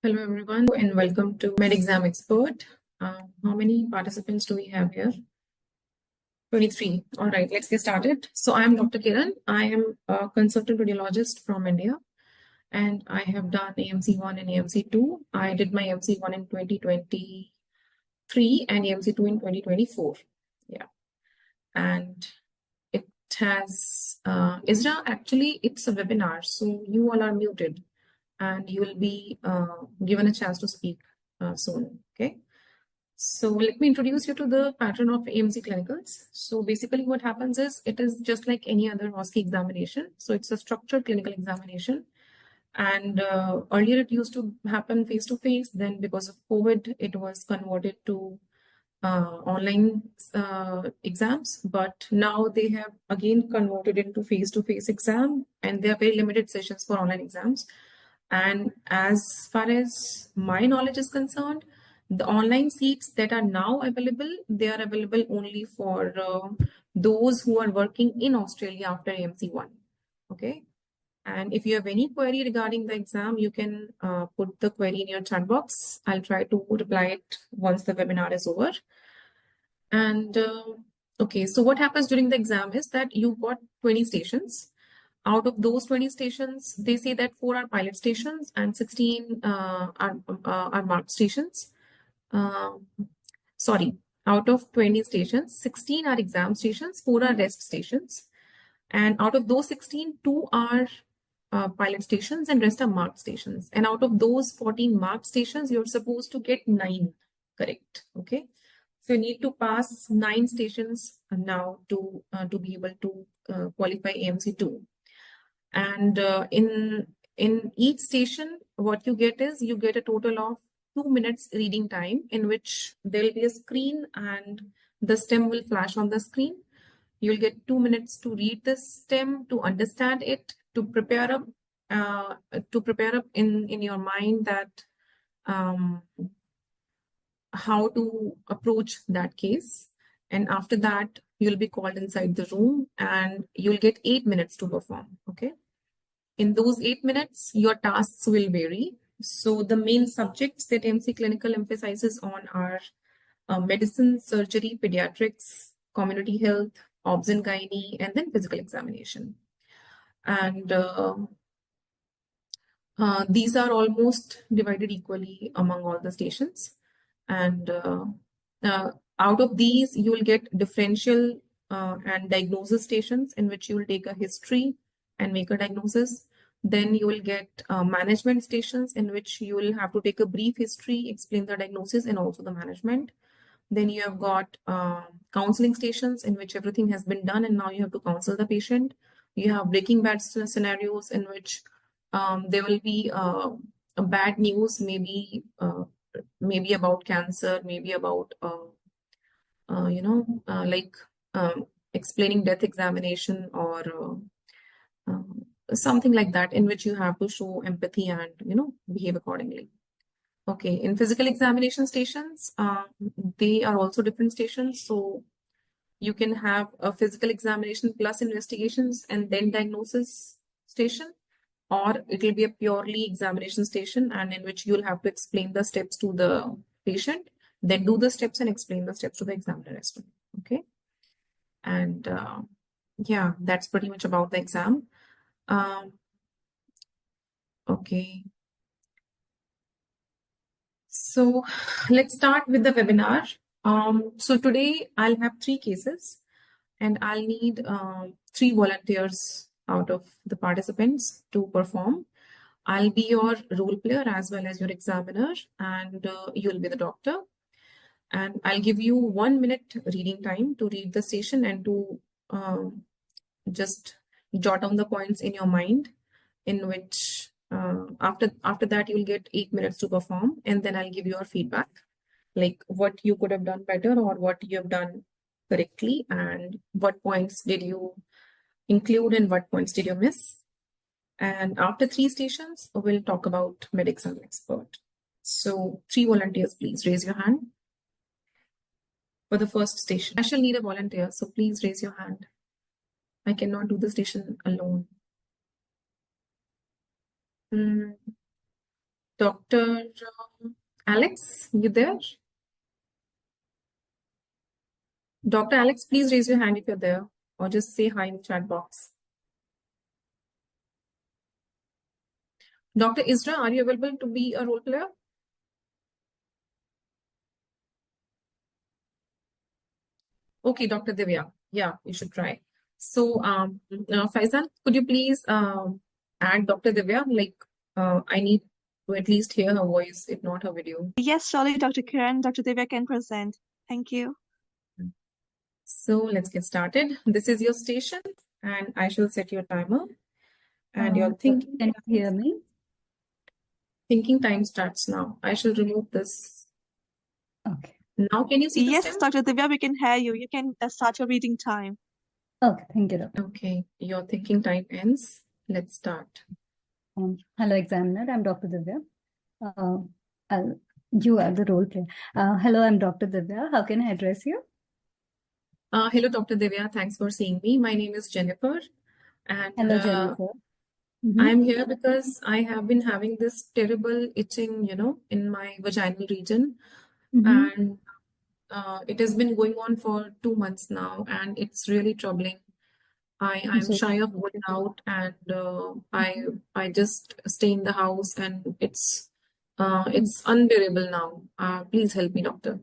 Hello everyone and welcome to MedExam Expert. How many participants do we have here? 23. All right, let's get started. So I am Dr. Kiran. I am a consultant radiologist from India and I have done AMC 1 and AMC 2. I did my AMC 1 in 2023 and AMC 2 in 2024. Yeah. And it has, Isra, actually it's a webinar, so you all are muted and you will be given a chance to speak soon. Okay. So let me introduce you to the pattern of AMC Clinicals. So basically what happens is it is just like any other OSCE examination. So it's a structured clinical examination. And earlier it used to happen face-to-face. Then because of COVID, it was converted to online exams. But now they have again converted into face-to-face exam. And there are very limited sessions for online exams. And as far as my knowledge is concerned, the online seats that are now available, they are available only for those who are working in Australia after AMC 1. Okay. And if you have any query regarding the exam, you can put the query in your chat box. I'll try to reply it once the webinar is over. And okay, so what happens during the exam is that you got 20 stations. Out of those 20 stations, they say that 4 are pilot stations and 16 are marked stations. Sorry, out of 20 stations, 16 are exam stations, 4 are rest stations. And out of those 16, 2 are pilot stations and rest are marked stations. And out of those 14 marked stations, you're supposed to get 9 correct. Okay. So you need to pass 9 stations now to be able to qualify AMC 2. And in each station, what you get is you get a total of 2 minutes reading time in which there will be a screen and the stem will flash on the screen. You'll get 2 minutes to read the stem, to understand it, to prepare up in your mind that how to approach that case. And after that, you'll be called inside the room and you'll get 8 minutes to perform. Okay. In those 8 minutes, your tasks will vary. So the main subjects that AMC Clinical emphasizes on are medicine, surgery, pediatrics, community health, obs and gynae, and then physical examination. And these are almost divided equally among all the stations. And out of these, you will get differential and diagnosis stations in which you will take a history and make a diagnosis. Then you will get management stations in which you will have to take a brief history, explain the diagnosis and also the management. Then you have got counseling stations in which everything has been done and now you have to counsel the patient. You have breaking bad scenarios in which there will be a bad news, maybe about cancer, maybe about explaining death examination or something like that, in which you have to show empathy and behave accordingly. Okay, in physical examination stations, they are also different stations. So you can have a physical examination plus investigations and then diagnosis station, or it will be a purely examination station and in which you'll have to explain the steps to the patient, then do the steps and explain the steps to the examiner as well. Okay. And yeah, that's pretty much about the exam. Okay. So let's start with the webinar. So today I'll have 3 cases and I'll need 3 volunteers out of the participants to perform. I'll be your role player as well as your examiner, and you'll be the doctor. And I'll give you 1 minute reading time to read the station and to just jot down the points in your mind, in which after that you'll get 8 minutes to perform, and then I'll give you your feedback, like what you could have done better or what you have done correctly and what points did you include and what points did you miss. And after 3 stations, we'll talk about MedExam Expert. So 3 volunteers, please raise your hand for the first station. I shall need a volunteer, so please raise your hand. I cannot do the station alone. Dr. Alex, you there? Dr. Alex, please raise your hand if you're there, or just say hi in the chat box. Dr. Isra, are you available to be a role player? Okay, Dr. Divya. Yeah, you should try. So, Faizan, could you please add Dr. Divya? Like, I need to at least hear her voice, if not her video. Yes, surely, Dr. Kiran. Dr. Divya can present. Thank you. So let's get started. This is your station, and I shall set your timer. And your Can you hear me? thinking time starts now. I shall remove this. Okay. Now, can you see the Yes, stem? Dr. Divya, we can hear you. You can start your reading time. Okay, thank you, doctor. Okay, your thinking time ends. Let's start. Hello, examiner. I'm Dr. Divya. You are the role player. Hello, I'm Dr. Divya. How can I address you? Hello, Dr. Divya. Thanks for seeing me. My name is Jennifer, and Hello, Jennifer. I'm here because I have been having this terrible itching, in my vaginal region, and it has been going on for 2 months now, and it's really troubling. I'm So- shy of going out, and I just stay in the house, and it's unbearable now. Please help me, doctor.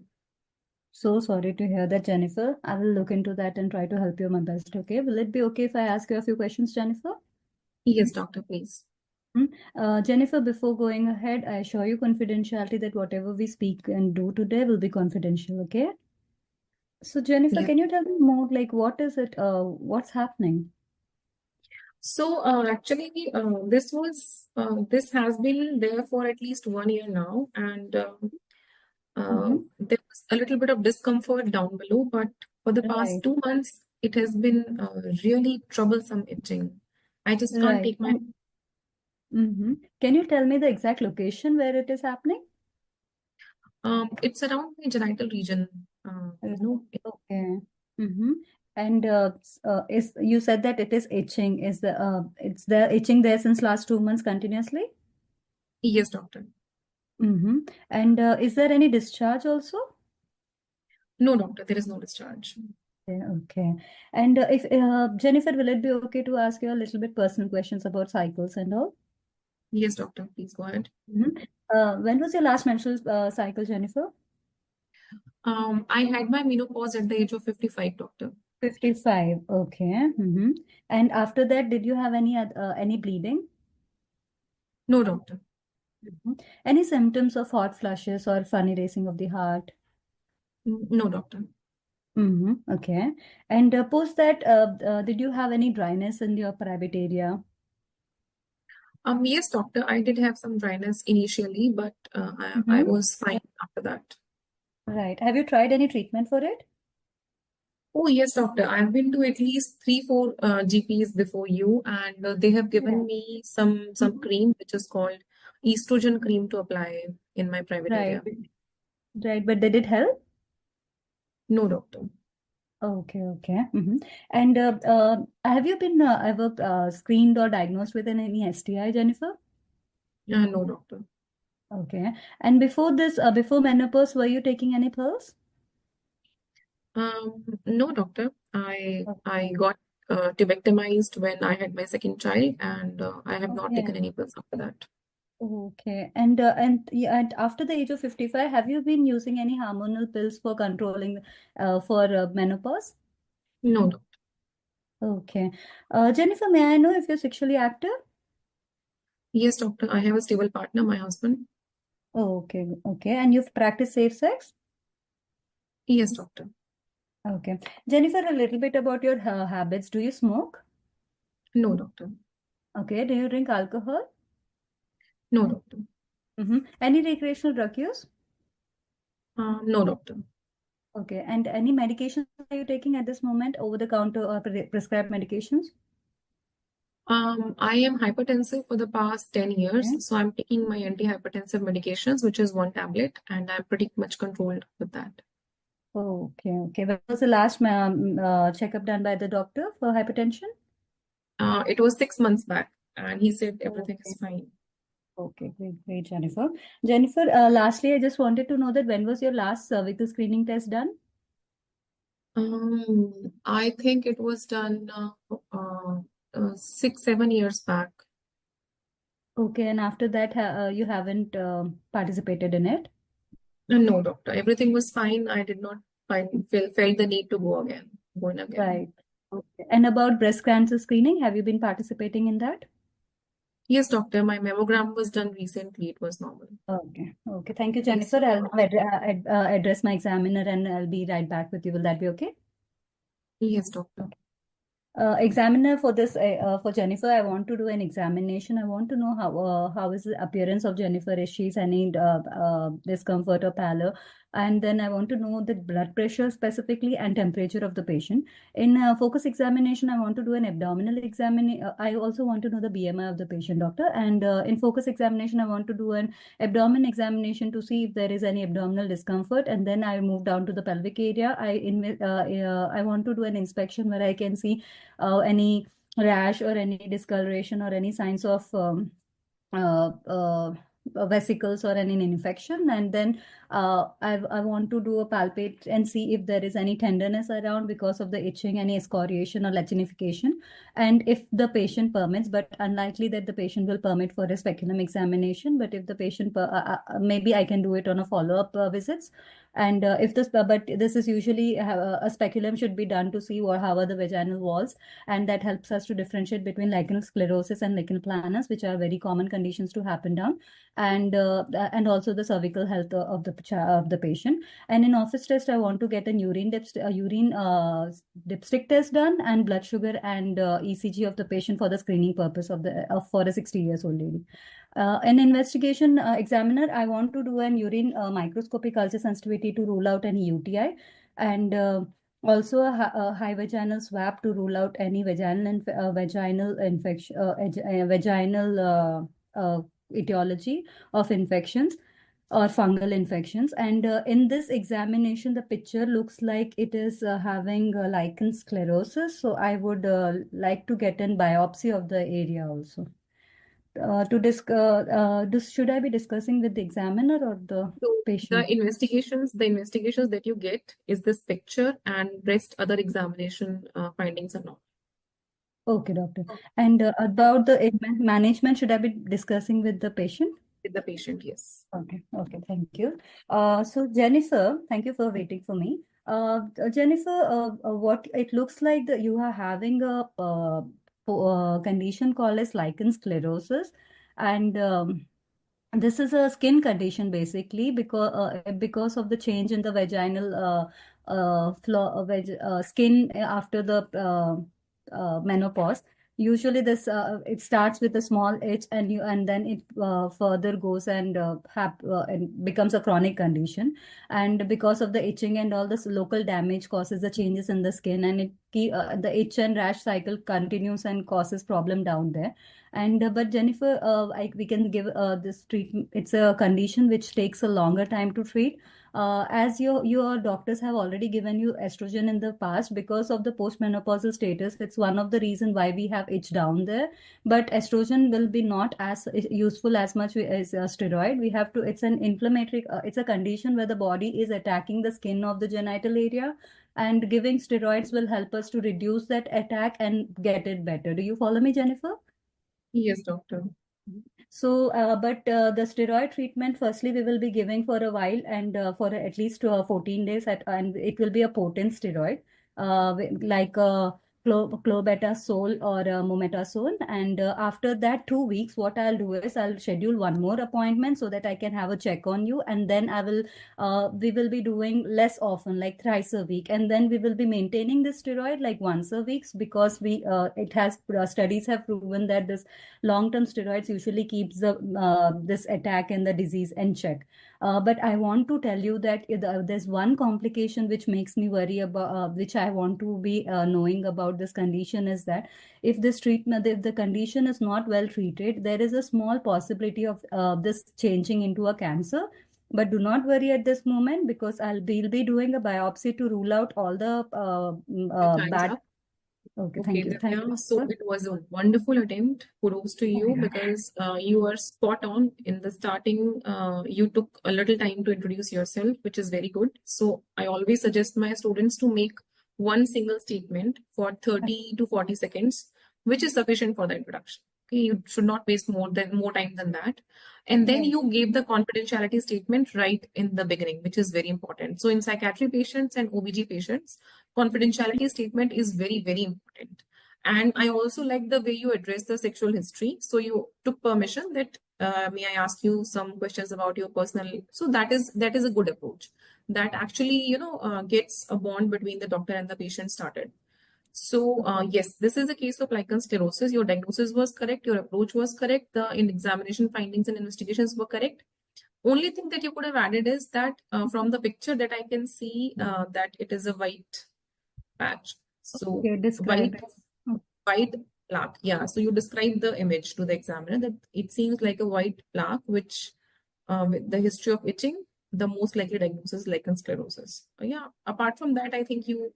So sorry to hear that, Jennifer. I will look into that and try to help you my best. Okay. Will it be okay if I ask you a few questions, Jennifer? Yes, doctor, please. Jennifer, before going ahead, I assure you confidentiality that whatever we speak and do today will be confidential. Okay. So Jennifer, Yeah. can you tell me more? Like, what is it? What's happening? So actually, this has been there for at least 1 year now, and there was a little bit of discomfort down below, but for the past Right. 2 months, it has been really troublesome itching. I just can't Right. take my. Can you tell me the exact location where it is happening? It's around my genital region. Okay. And is you said that it is itching. Is it's the itching there since last 2 months continuously? Yes, doctor. And is there any discharge also? No, doctor, there is no discharge. Okay. And if Jennifer, will it be okay to ask you a little bit personal questions about cycles and all? Yes, doctor, please go ahead. When was your last menstrual cycle, Jennifer? I had my menopause at the age of 55, doctor. 55. Okay. And after that, did you have any bleeding? No, doctor. Any symptoms of hot flushes or funny racing of the heart? No, doctor. Okay. And post that, did you have any dryness in your private area? Yes, doctor, I did have some dryness initially, but I was fine after that. Right. Have you tried any treatment for it? Oh, yes, doctor. I've been to at least 3, 4 GPs before you, and they have given me some cream which is called estrogen cream to apply in my private area. Right. But did it help? No, doctor. Okay. And have you been ever screened or diagnosed with any STI, Jennifer? No, doctor. Okay. And before this, before menopause, were you taking any pills? No, doctor. I got tubectomized when I had my second child, and I have not taken any pills after that. Okay. And after the age of 55, have you been using any hormonal pills for controlling for menopause? No, doctor. Okay. Jennifer, may I know if you're sexually active? Yes, doctor. I have a stable partner, my husband. Okay. And you've practiced safe sex? Yes, doctor. Okay. Jennifer, a little bit about your habits. Do you smoke? No, doctor. Okay. Do you drink alcohol? No, doctor. Any recreational drug use? No, doctor. Okay. And any medications are you taking at this moment, over the counter or prescribed medications? I am hypertensive for the past 10 years, so I'm taking my antihypertensive medications, which is 1 tablet, and I'm pretty much controlled with that. Okay. When was the last checkup done by the doctor for hypertension? It was 6 months back, and he said everything is fine. Okay, great, Jennifer. Jennifer, lastly, I just wanted to know that when was your last cervical screening test done? I think it was done 6, 7 years back. Okay, and after that, you haven't participated in it? No, doctor. Everything was fine. I did not felt the need to go in again. Right. Okay. And about breast cancer screening, have you been participating in that? Yes, doctor. My mammogram was done recently. It was normal. Okay. Okay. Thank you, Yes. Jennifer. I'll address my examiner and I'll be right back with you. Will that be okay? Yes, doctor. Examiner, for this for Jennifer, I want to do an examination. I want to know how is the appearance of Jennifer. Is she's any discomfort or pallor? And then I want to know the blood pressure specifically and temperature of the patient. In focus examination, I want to do an abdominal examination. I also want to know the BMI of the patient, doctor. And in focus examination, I want to do an abdomen examination to see if there is any abdominal discomfort. And then I move down to the pelvic area. I want to do an inspection where I can see any rash or any discoloration or any signs of uh, uh, vesicles or any infection. And then I want to do a palpate and see if there is any tenderness around because of the itching, any excoriation or lichenification. And if the patient permits, but unlikely that the patient will permit for a speculum examination, but if the patient, maybe I can do it on a follow-up visits. And if this, but this is usually a speculum should be done to see how are the vaginal walls, and that helps us to differentiate between lichen sclerosis and lichen planus, which are very common conditions to happen down, and also the cervical health of the patient. And in office test, I want to get an urine dipstick test done, and blood sugar and ECG of the patient for the screening purpose for a 60 years old lady. An investigation examiner, I want to do an urine microscopic culture sensitivity to rule out any UTI, and also a high vaginal swab to rule out any vaginal infection, vaginal etiology of infections or fungal infections. And in this examination, the picture looks like it is having lichen sclerosis. So I would like to get a biopsy of the area also. Should I be discussing with the examiner or the So patient? the investigations that you get is this picture, and rest other examination findings are not. Okay, doctor. And about the management, should I be discussing with the patient? With the patient, yes. Okay, thank you. So Jennifer, thank you for waiting for me. Jennifer, what it looks like that you are having a condition called as lichen sclerosis, and this is a skin condition basically because of the change in the vaginal skin after the menopause. Usually this it starts with a small itch, and then it further goes and becomes a chronic condition. And because of the itching and all this local damage causes the changes in the skin, and the itch and rash cycle continues and causes problem down there. And but Jennifer, we can give this treatment. It's a condition which takes a longer time to treat. As your doctors have already given you estrogen in the past, because of the postmenopausal status, it's one of the reason why we have itch down there. But estrogen will be not as useful as much as steroid. We have to. It's an inflammatory. It's a condition where the body is attacking the skin of the genital area, and giving steroids will help us to reduce that attack and get it better. Do you follow me, Jennifer? Yes, doctor. So, but the steroid treatment, firstly, we will be giving for a while, and for at least 14 days, and it will be a potent steroid, like clobetasol or mometasone. And after that 2 weeks, what I'll do is I'll schedule one more appointment so that I can have a check on you, and then we will be doing less often, like thrice a week, and then we will be maintaining the steroid like once a week, because studies have proven that this long-term steroids usually keeps this attack and the disease in check. But I want to tell you that there's one complication which makes me worry about, which I want to be knowing about this condition, is that if the condition is not well treated, there is a small possibility of this changing into a cancer. But do not worry at this moment, because we'll be doing a biopsy to rule out all the Time's bad. up. Okay, Okay, thank you. Thank you. Divya. So it was a wonderful attempt. Kudos to you because you are spot on. In the starting, you took a little time to introduce yourself, which is very good. So I always suggest my students to make one single statement for 30 to 40 seconds, which is sufficient for the introduction. Okay, you should not waste more time than that. And then Right. you gave the confidentiality statement right in the beginning, which is very important. So in psychiatry patients and OBG patients, confidentiality statement is very, very important. And I also like the way you address the sexual history. So you took permission that may I ask you some questions about your personal. So that is a good approach. That actually gets a bond between the doctor and the patient started. So yes, this is a case of lichen sclerosis. Your diagnosis was correct. Your approach was correct. The examination findings and investigations were correct. Only thing that you could have added is that from the picture that I can see that it is a white patch. So Okay, describe white it. Oh, white plaque. Yeah. So you describe the image to the examiner that it seems like a white plaque, which with the history of itching, the most likely diagnosis is lichen sclerosis. Yeah. Apart from that, I think you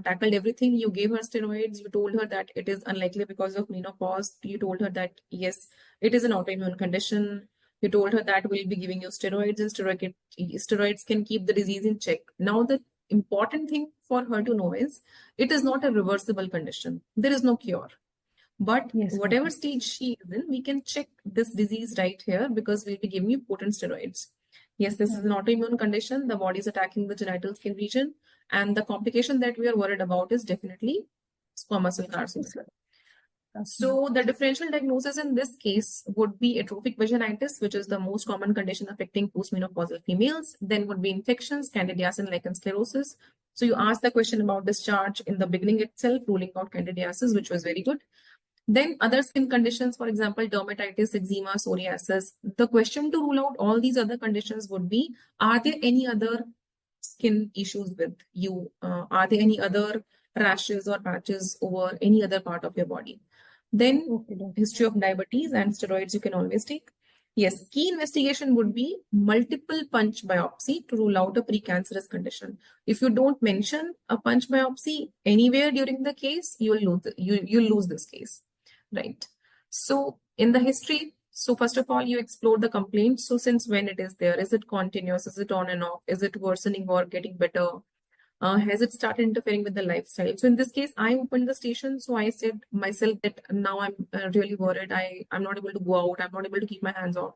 tackled everything. You gave her steroids. You told her that it is unlikely because of menopause. You told her that yes, it is an autoimmune condition. You told her that we'll be giving you steroids, and steroids can keep the disease in check. Now, the important thing for her to know is it is not a reversible condition. There is no cure. But yes, got whatever it. stage she is in, we can check this disease right here because we'll be giving you potent steroids. Yes, this is an autoimmune condition. The body is attacking the genital skin region. And the complication that we are worried about is definitely squamous cell carcinoma. So the differential diagnosis in this case would be atrophic vaginitis, which is the most common condition affecting postmenopausal females. Then would be infections, candidiasis, lichen sclerosis. So you asked the question about discharge in the beginning itself, ruling out candidiasis, which was very good. Then other skin conditions, for example, dermatitis, eczema, psoriasis. The question to rule out all these other conditions would be, are there any other skin issues with you? Are there any other rashes or patches over any other part of your body? Then Okay, doctor. history of diabetes and steroids you can always take. Yes, key investigation would be multiple punch biopsy to rule out a precancerous condition. If you don't mention a punch biopsy anywhere during the case, you'll lose this case, right? So in the history, so first of all, you explore the complaint. So since when it is there? Is it continuous? Is it on and off? Is it worsening or getting better? Has it started interfering with the lifestyle? So in this case, I opened the station. So I said myself that now I'm really worried. I'm not able to go out. I'm not able to keep my hands off.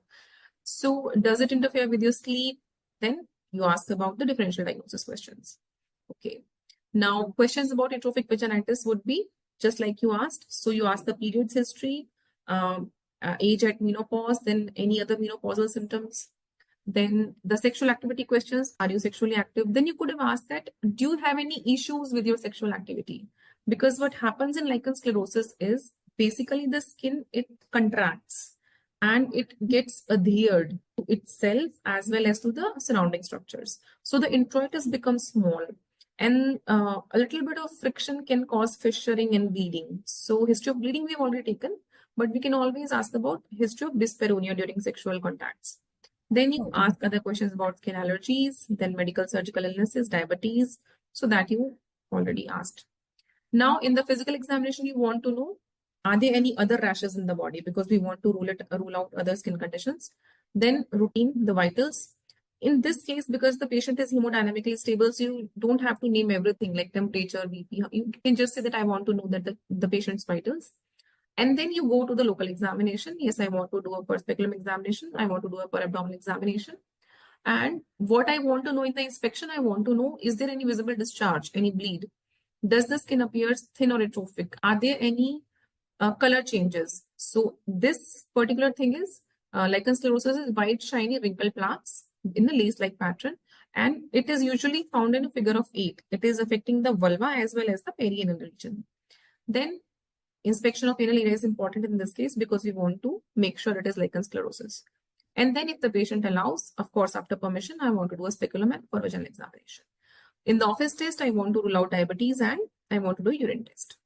So does it interfere with your sleep? Then you ask about the differential diagnosis questions. Okay. Now questions about atrophic vaginitis would be just like you asked. So you ask the periods history, age at menopause, then any other menopausal symptoms. Then the sexual activity questions, are you sexually active? Then you could have asked that, do you have any issues with your sexual activity? Because what happens in lichen sclerosis is basically the skin, it contracts and it gets adhered to itself as well as to the surrounding structures. So the introitus becomes small and a little bit of friction can cause fissuring and bleeding. So history of bleeding we've already taken, but we can always ask about history of dyspareunia during sexual contacts. Then you Okay. ask other questions about skin allergies, then medical surgical illnesses, diabetes, so that you already asked. Now, in the physical examination, you want to know, are there any other rashes in the body? Because we want to rule out other skin conditions. Then routine, the vitals. In this case, because the patient is hemodynamically stable, so you don't have to name everything like temperature, BP. You can just say that I want to know that the patient's vitals. And then you go to the local examination. Yes, I want to do a per speculum examination. I want to do a per abdominal examination. And what I want to know in the inspection, I want to know, is there any visible discharge, any bleed? Does the skin appear thin or atrophic? Are there any color changes? So this particular thing is lichen sclerosis is white, shiny, wrinkle plaques in a lace-like pattern. And it is usually found in a figure of 8. It is affecting the vulva as well as the perianal region. Then inspection of anal area is important in this case because we want to make sure it is lichen sclerosis. And then if the patient allows, of course, after permission, I want to do a speculum and per vaginal examination. In the office test, I want to rule out diabetes and I want to do urine test.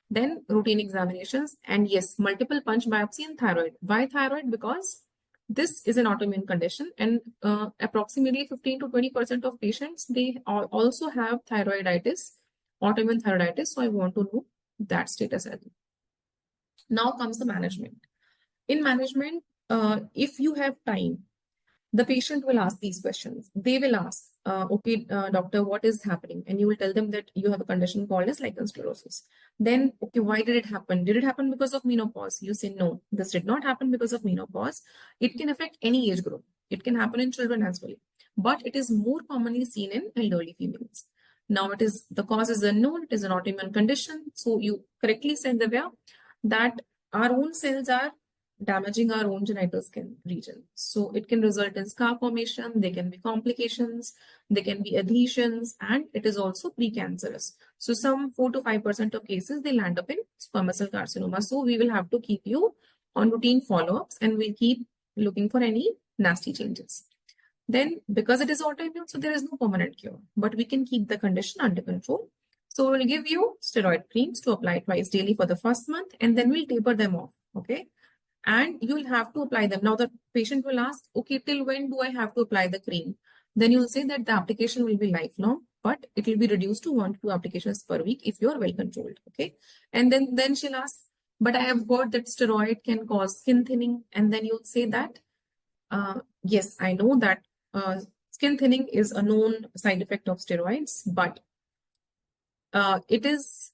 Then routine examinations and yes, multiple punch biopsy and thyroid. Why thyroid? Because this is an autoimmune condition and approximately 15 to 20% of patients, they also have thyroiditis autoimmune thyroiditis. So I want to know that status as well. Now comes the management. In management, if you have time, the patient will ask these questions. They will ask, okay, doctor, what is happening? And you will tell them that you have a condition called as lichen sclerosis. Then, okay, why did it happen? Did it happen because of menopause? You say, no, this did not happen because of menopause. It can affect any age group. It can happen in children as well. But it is more commonly seen in elderly females. Now, the cause is unknown. It is an autoimmune condition. So you correctly said, Divya, that our own cells are damaging our own genital skin region. So it can result in scar formation, there can be complications, there can be adhesions, and it is also precancerous. So some 4 to 5% of cases, they land up in squamous cell carcinoma. So we will have to keep you on routine follow-ups and we'll keep looking for any nasty changes. Then because it is autoimmune, so there is no permanent cure, but we can keep the condition under control. So we'll give you steroid creams to apply twice daily for the first month, and then we'll taper them off, okay? And you'll have to apply them. Now the patient will ask, okay, till when do I have to apply the cream? Then you'll say that the application will be lifelong, but it will be reduced to 1 to 2 applications per week if you're well controlled, okay? And then she'll ask, but I have heard that steroid can cause skin thinning. And then you'll say that, yes, I know that skin thinning is a known side effect of steroids, but it is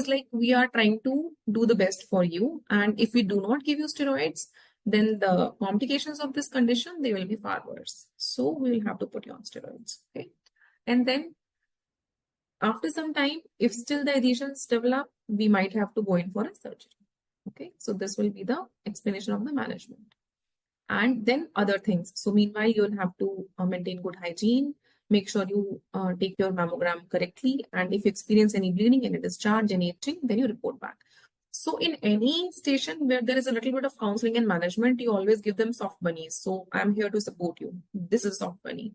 like we are trying to do the best for you. And if we do not give you steroids, then the complications of this condition, they will be far worse. So we will have to put you on steroids. Okay. And then after some time, if still the adhesions develop, we might have to go in for a surgery. Okay. So this will be the explanation of the management. And then other things. So meanwhile, you'll have to maintain good hygiene. Make sure you take your mammogram correctly. And if you experience any bleeding, any discharge, any itching, then you report back. So in any station where there is a little bit of counseling and management, you always give them soft bunnies. So I'm here to support you. This is soft bunny.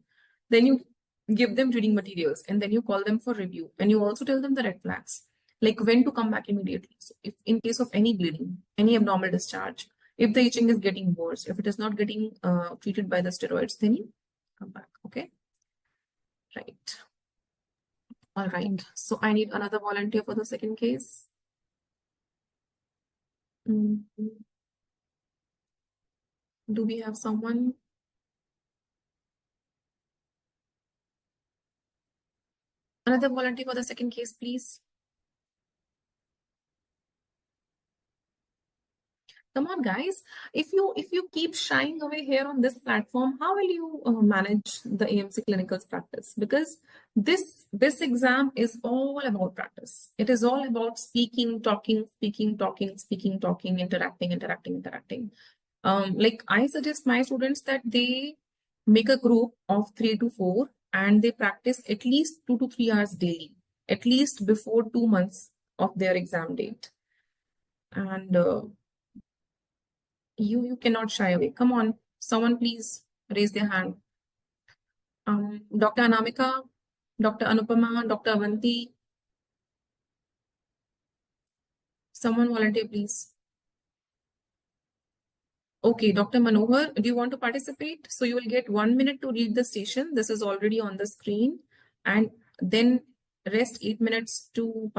Then you give them reading materials and then you call them for review. And you also tell them the red flags, like when to come back immediately. So if in case of any bleeding, any abnormal discharge, if the itching is getting worse, if it is not getting treated by the steroids, then you come back, okay? Right. All right. So I need another volunteer for the second case. Do we have someone? Another volunteer for the second case, please. Come on, guys. If you keep shying away here on this platform, how will you manage the AMC Clinical's practice? Because this exam is all about practice. It is all about speaking, talking, interacting. Like I suggest my students that they make a group of 3 to 4 and they practice at least 2 to 3 hours daily, at least before 2 months of their exam date. And you cannot shy away. Come on, someone please raise their hand. Dr. Anamika, Dr. Anupama, Dr. Avanti. Someone volunteer, please. Okay, Dr. Manohar, do you want to participate? So you will get 1 minute to read the station. This is already on the screen. And then rest 8 minutes to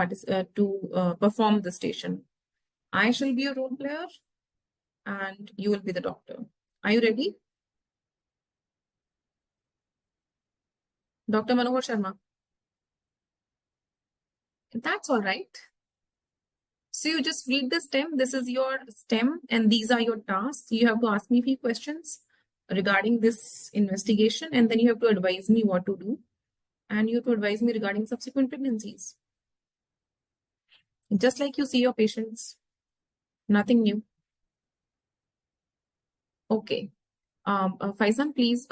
perform the station. I shall be a role player and you will be the doctor. Are you ready? Dr. Manohar Sharma. That's all right. So you just read the STEM. This is your STEM and these are your tasks. You have to ask me a few questions regarding this investigation and then you have to advise me what to do. And you have to advise me regarding subsequent pregnancies. Just like you see your patients. Nothing new. Okay. Faizan, please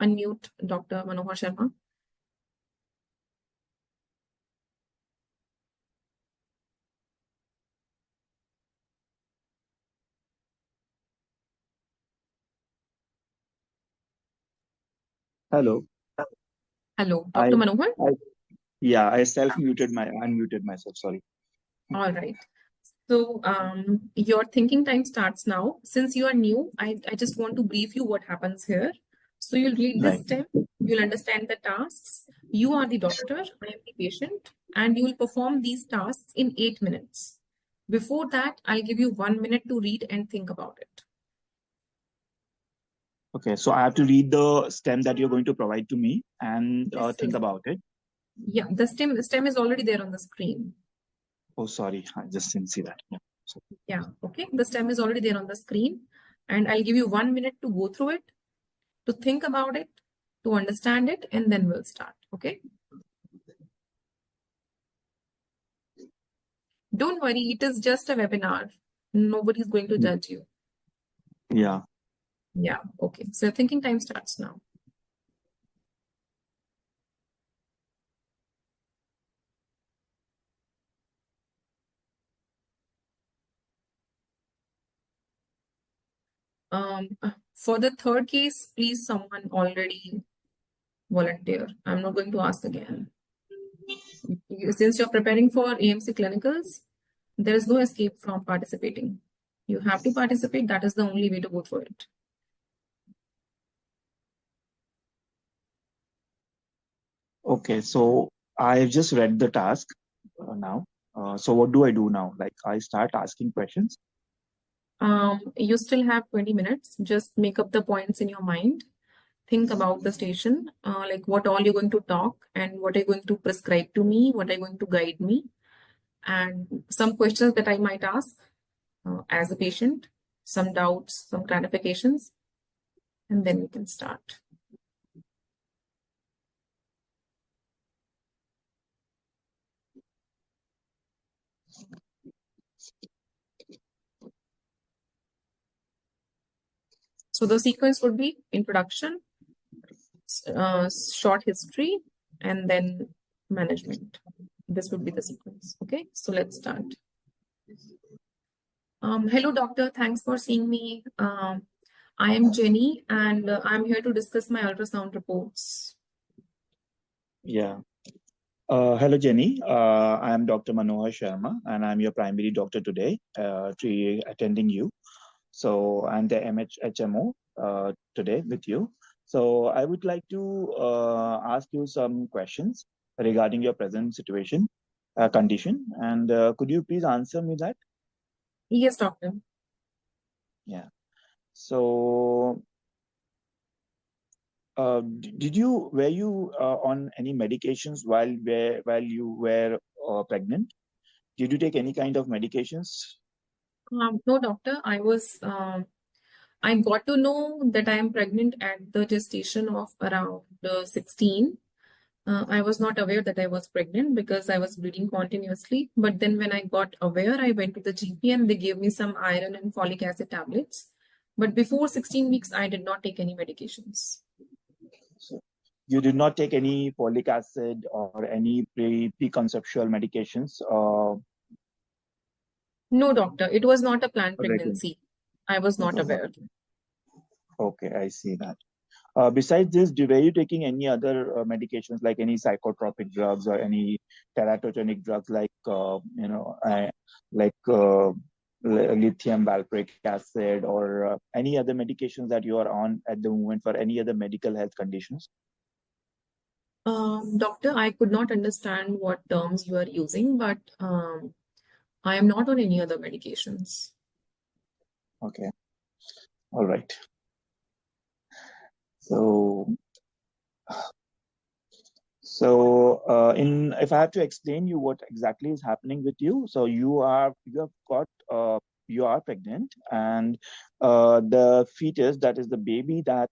unmute Dr. Manohar Sharma. Hello. Hello, Dr. Manohar. I unmuted myself. Sorry. All right. So your thinking time starts now. Since you are new, I just want to brief you what happens here. So you'll read this Right. step, you'll understand the tasks. You are the doctor, I am the patient. and you will perform these tasks in 8 minutes. Before that, I'll give you 1 minute to read and think about it. Okay, so I have to read the STEM that you're going to provide to me and think about it. Yeah, the STEM is already there on the screen. Oh, sorry, I just didn't see that. Yeah. Yeah, okay. The STEM is already there on the screen, and I'll give you 1 minute to go through it, to think about it, to understand it, and then we'll start. Okay. Don't worry, it is just a webinar. Nobody's going to judge you. Yeah. Yeah, okay. So your thinking time starts now. For the third case, please someone already volunteer. I'm not going to ask again. Since you're preparing for AMC Clinicals, there is no escape from participating. You have to participate. That is the only way to go through it. Okay, so I've just read the task now. So what do I do now? Like I start asking questions? You still have 20 minutes. Just make up the points in your mind. Think about the station, like what all you're going to talk and what are you going to prescribe to me, what are you going to guide me, and some questions that I might ask as a patient, some doubts, some clarifications, and then we can start. So the sequence would be introduction, short history, and then management. This would be the sequence. Okay, so let's start. Hello, doctor. Thanks for seeing me. I am Jenny, and I'm here to discuss my ultrasound reports. Yeah. Hello, Jenny. I am Dr. Manohar Sharma, and I'm your primary doctor today, attending you. So I'm the HMO today with you. So I would like to ask you some questions regarding your present situation, condition, and could you please answer me that? Yes, doctor. Yeah. So, were you on any medications while you were pregnant? Did you take any kind of medications? No, doctor. I got to know that I am pregnant at the gestation of around 16. I was not aware that I was pregnant because I was bleeding continuously. But then when I got aware, I went to the GP and they gave me some iron and folic acid tablets. But before 16 weeks, I did not take any medications. So you did not take any folic acid or any preconceptual medications? No, doctor. It was not a planned Regular. pregnancy. I was not aware. Okay, I see that. Besides this, were you taking any other medications like any psychotropic drugs or any teratogenic drugs like lithium valproic acid or any other medications that you are on at the moment for any other medical health conditions? Doctor, I could not understand what terms you are using, but I am not on any other medications. Okay. All right. So if I have to explain you what exactly is happening with you, so you are pregnant, and the fetus, that is the baby that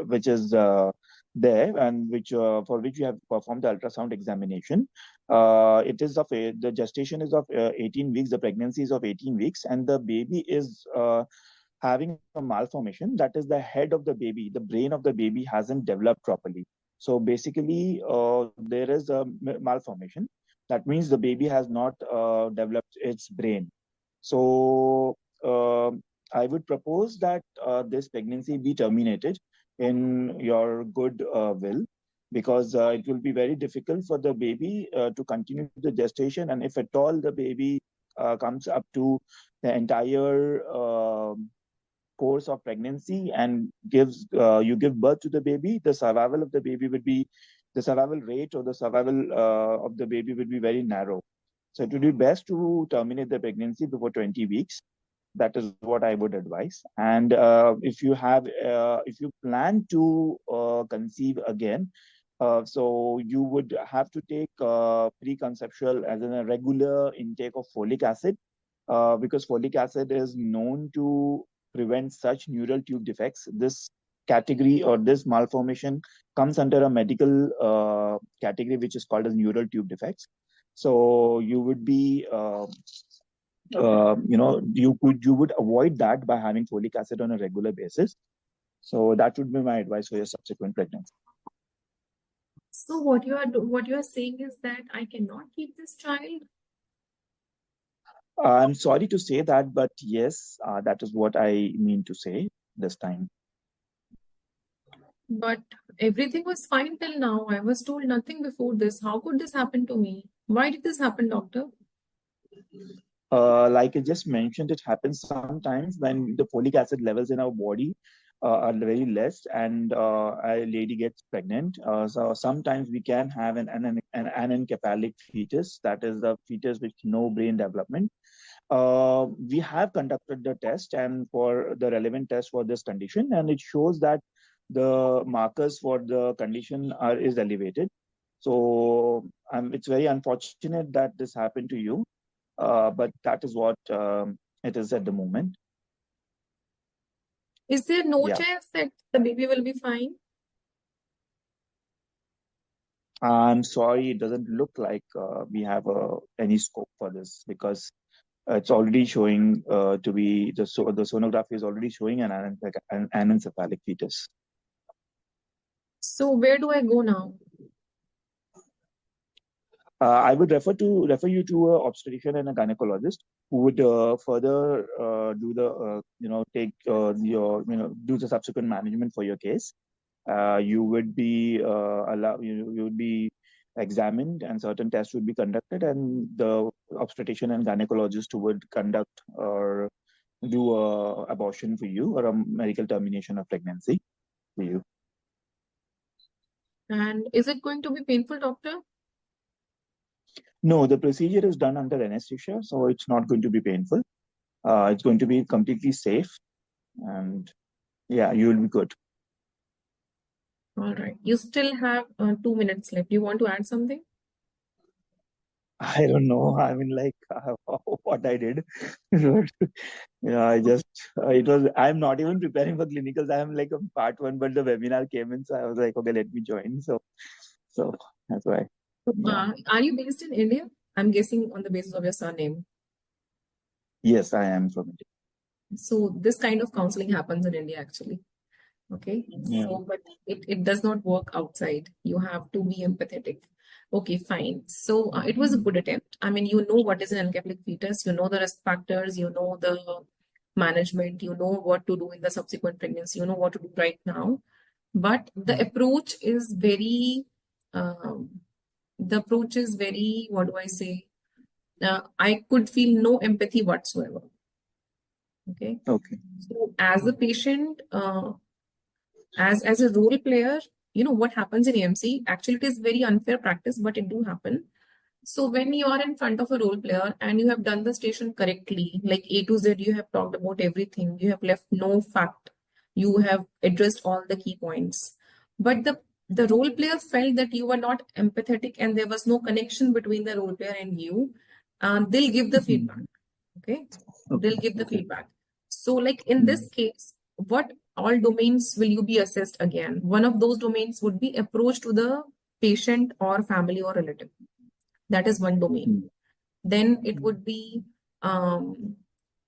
which is there, and which for which you have performed the ultrasound examination. The gestation is of 18 weeks, the pregnancy is of 18 weeks, and the baby is having a malformation. That is, the head of the baby, the brain of the baby hasn't developed properly. So basically, there is a malformation. That means the baby has not developed its brain. So I would propose that this pregnancy be terminated in your good will, because it will be very difficult for the baby to continue the gestation. And if at all the baby comes up to the entire course of pregnancy and you give birth to the baby, the survival of the baby would be the survival rate or the survival of the baby will be very narrow. So it would be best to terminate the pregnancy before 20 weeks. That is what I would advise. And if you plan to conceive again, so you would have to take preconceptual as in a regular intake of folic acid, because folic acid is known to prevent such neural tube defects. This category or this malformation comes under a medical category which is called as neural tube defects. So you would be you would avoid that by having folic acid on a regular basis. So that would be my advice for your subsequent pregnancy. So what you are saying is that I cannot keep this child? I'm sorry to say that, but yes, that is what I mean to say this time. But everything was fine till now. I was told nothing before this. How could this happen to me? Why did this happen, doctor? Like I just mentioned, it happens sometimes when the folic acid levels in our body are very less and a lady gets pregnant. So sometimes we can have an anencephalic fetus, that is the fetus with no brain development. We have conducted the test and for the relevant test for this condition, and it shows that the markers for the condition is elevated. So it's very unfortunate that this happened to you. But that is what it is at the moment. Is there no Yeah. chance that the baby will be fine? I'm sorry, it doesn't look like we have any scope for this because it's already showing to be the sonography is already showing an anencephalic fetus. So where do I go now? I would refer you to an obstetrician and a gynecologist who would further do the do the subsequent management for your case. You would be you would be examined and certain tests would be conducted, and the obstetrician and gynecologist would conduct or do a abortion for you or a medical termination of pregnancy for you. And is it going to be painful, doctor? No, the procedure is done under anesthesia, so it's not going to be painful. It's going to be completely safe, and yeah, you will be good. All right. You still have 2 minutes left. You want to add something? I don't know. I mean, like what I did. Yeah, I'm not even preparing for clinicals. I'm like a part one, but the webinar came in, so I was like, okay, let me join. So that's why. Yeah. Are you based in India? I'm guessing on the basis of your surname. Yes, I am from India. So this kind of counseling happens in India actually. Okay. Yeah. So, but it does not work outside. You have to be empathetic. Okay, fine. So it was a good attempt. I mean, you know what is an encephalic fetus, you know the risk factors, you know the management, you know what to do in the subsequent pregnancy, you know what to do right now. But the approach is very, what do I say? I could feel no empathy whatsoever. Okay. Okay. So as a patient, as a role player, you know what happens in AMC. Actually, it is very unfair practice, but it do happen. So when you are in front of a role player and you have done the station correctly, like A to Z, you have talked about everything. You have left no fact. You have addressed all the key points. But the role player felt that you were not empathetic and there was no connection between the role player and you. They'll give the feedback. Okay. They'll give the feedback. So like in this case, what all domains will you be assessed again? One of those domains would be approach to the patient or family or relative. That is one domain. Then it would be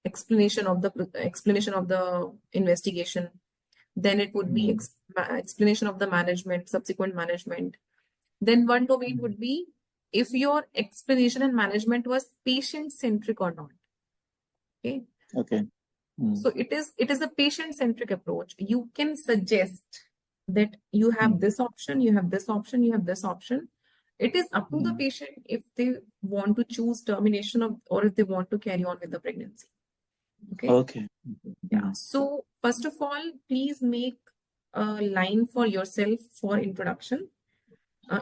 explanation of the investigation. Then it would be explanation of the management, subsequent management. Then one domain would be if your explanation and management was patient-centric or not. Okay. Okay. So it is a patient-centric approach. You can suggest that you have this option, you have this option, you have this option. It is up to the patient if they want to choose termination of or if they want to carry on with the pregnancy. Okay. Okay. Yeah. So first of all, please make a line for yourself for introduction.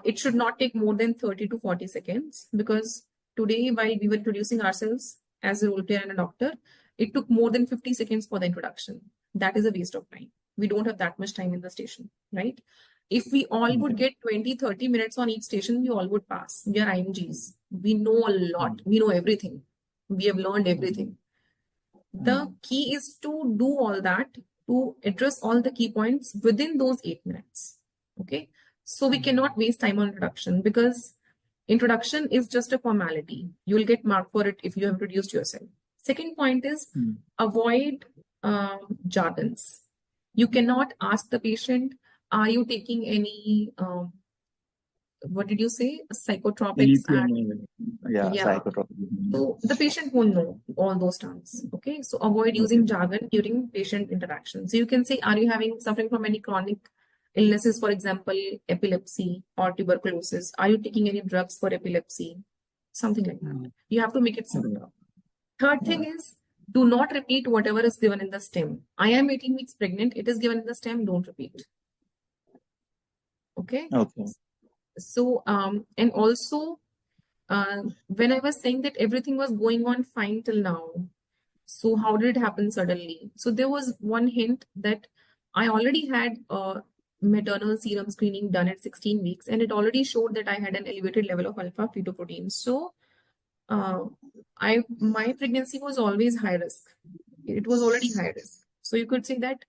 It should not take more than 30 to 40 seconds, because today, while we were introducing ourselves as a role player and a doctor, it took more than 50 seconds for the introduction. That is a waste of time. We don't have that much time in the station, right? If we all would get 20, 30 minutes on each station, we all would pass. We are IMGs. We know a lot. We know everything. We have learned everything. The key is to do all that, to address all the key points within those 8 minutes. Okay. So we cannot waste time on introduction, because introduction is just a formality. You will get marked for it if you have introduced yourself. Second point is avoid jargons. You cannot ask the patient, are you taking any, what did you say? Psychotropics? Psychotropics. So the patient won't know all those terms. Okay. So avoid using jargon during patient interaction. So you can say, are you suffering from any chronic illnesses, for example, epilepsy or tuberculosis? Are you taking any drugs for epilepsy? Something like that. You have to make it simple. Third thing is, do not repeat whatever is given in the stem. I am 18 weeks pregnant. It is given in the stem. Don't repeat. Okay. Okay. So, and also, when I was saying that everything was going on fine till now, so how did it happen suddenly? So there was one hint that I already had a maternal serum screening done at 16 weeks, and it already showed that I had an elevated level of alpha fetoprotein. So my pregnancy was always high risk. It was already high risk. So you could say that,